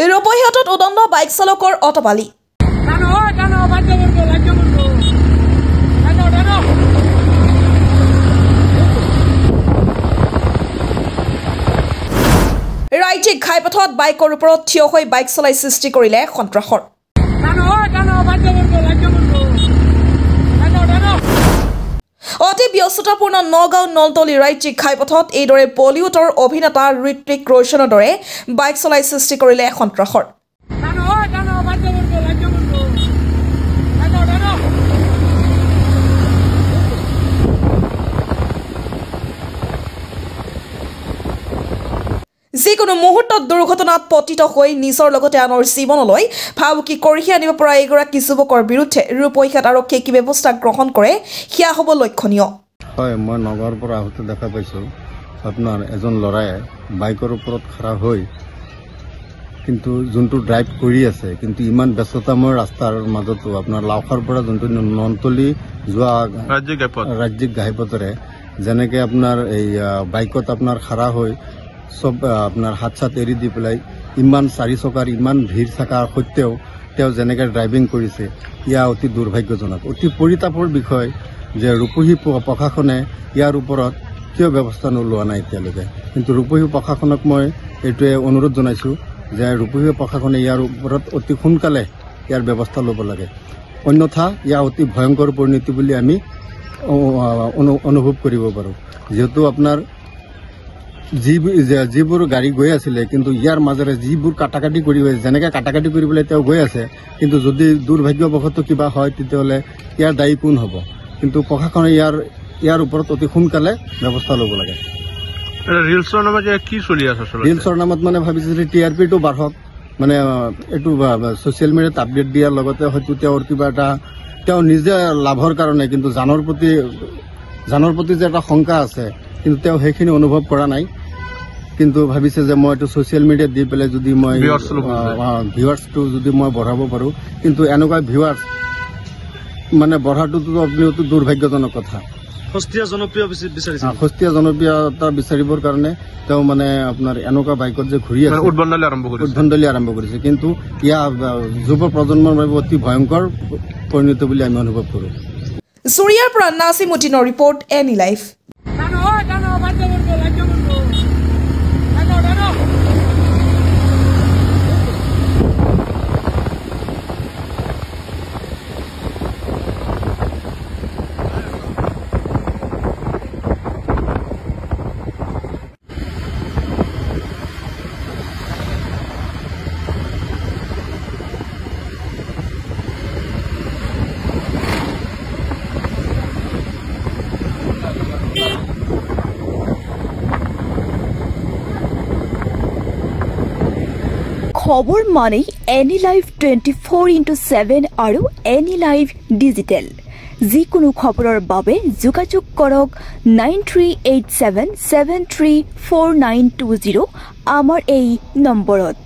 ৰূপহীহঁতত উদণ্ড বাইক চালকৰ অটপালি ৰাজ্যিক ঘাইপথত বাইকৰ ওপৰত থিয় হৈ বাইক চলাই সৃষ্টি কৰিলে সন্ত্ৰাসৰ অতি ব্যস্ততাপূৰ্ণ নগাঁও নলতলী ৰাজ্যিক ঘাইপথত এইদৰে বলিউডৰ অভিনেতা ঋত্বিক ৰোশনৰ দৰে বাইক চলাই সৃষ্টি কৰিলে সন্ত্ৰাসৰ যিকোনো মুহূৰ্তত দুৰ্ঘটনাত পতিত হৈ নিজৰ লগতে আনৰ জীৱনলৈ ভাবুকি কঢ়িয়াই আনিব পৰা এগৰাকী যুৱকৰ বিৰুদ্ধে ৰূপহীত আৰক্ষীয়ে কি ব্যৱস্থা গ্ৰহণ কৰে সেয়া হ'ব লক্ষণীয় হয় মই নগৰৰ পৰা আহোঁতে দেখা পাইছোঁ আপোনাৰ এজন ল'ৰাই বাইকৰ ওপৰত খাৰা হৈ কিন্তু যোনটো ড্ৰাইভ কৰি আছে কিন্তু ইমান ব্যস্ততাময় ৰাস্তাৰ মাজতো আপোনাৰ লাওখাৰ পৰা যোনটো নলতলী যোৱা ৰাজ্যিক ঘাইপথেৰে যেনেকৈ আপোনাৰ এই বাইকত আপোনাৰ খাৰা হৈ সব আপোনাৰ হাত চাত এৰি দি পেলাই ইমান চাৰি চকাৰ ইমান ভিৰ থকাৰ সত্ত্বেও তেওঁ যেনেকৈ ড্ৰাইভিং কৰিছে ইয়া অতি দুৰ্ভাগ্যজনক অতি পৰিতাপৰ বিষয় যে ৰূপহী প্ৰশাসনে ইয়াৰ ওপৰত কিয় ব্যৱস্থা নোলোৱা নাই এতিয়ালৈকে কিন্তু ৰূপহী প্ৰশাসনক মই এইটোৱে অনুৰোধ জনাইছোঁ যে ৰূপহী প্ৰশাসনে ইয়াৰ ওপৰত অতি সোনকালে ইয়াৰ ব্যৱস্থা ল'ব লাগে অন্যথা ইয়া অতি ভয়ংকৰ পৰিণতি বুলি আমি অনুভৱ কৰিব পাৰোঁ যিহেতু আপোনাৰ যিবোৰ গাড়ী গৈ আছিলে কিন্তু ইয়াৰ মাজেৰে যিবোৰ কাটাকাটি কৰি যেনেকৈ কাটাকাটি কৰি পেলাই তেওঁ গৈ আছে কিন্তু যদি দুৰ্ভাগ্যবশতঃ কিবা হয় তেতিয়াহ'লে ইয়াৰ দায়ী কোন হ'ব কিন্তু প্ৰশাসনে ইয়াৰ ওপৰত অতি সোনকালে ব্যৱস্থা ল'ব লাগে ৰিলছৰ নামত কি চলি আছে ৰিলছৰ নামত মানে ভাবিছিলোঁ TRPটো বাঢ়ক মানে এইটো ছ'চিয়েল মিডিয়াত আপডেট দিয়াৰ লগতে হয়তো তেওঁৰ কিবা এটা তেওঁ নিজে লাভৰ কাৰণে কিন্তু জানৰ প্ৰতি যে এটা শংকা আছে কিন্তু তেওঁ সেইখিনি অনুভৱ কৰা নাই কিন্তু ভাবিছে যে মই এইটো ছ'চিয়েল মিডিয়াত দি পেলাই যদি মই ভিউৱাৰ্ছটো যদি মই বঢ়াব পাৰোঁ কিন্তু এনেকুৱা ভিউৱাৰ্ছ মানে বঢ়াটোতো আপুনি অতি দুৰ্ভাগ্যজনক কথা সস্তীয়া জনপ্ৰিয়তা বিচাৰিবৰ কাৰণে তেওঁ মানে আপোনাৰ এনেকুৱা বাইকত যে ঘূৰি আছে উদ্ভণ্ডলি আৰম্ভ কৰিছে কিন্তু ইয়াৰ যুৱ প্ৰজন্মৰ বাবে অতি ভয়ংকৰ পৰিণতি বুলি আমি অনুভৱ কৰোঁ চুৰিয়াৰ পৰা নাছিমুদ্দিনৰ ৰিপৰ্ট এনি লাইফ খবৰ মানে এনি লাইভ 24/7 আৰু এনি লাইভ ডিজিটেল যিকোনো খবৰৰ বাবে যোগাযোগ কৰক 9387734920 আমাৰ এই নম্বৰত।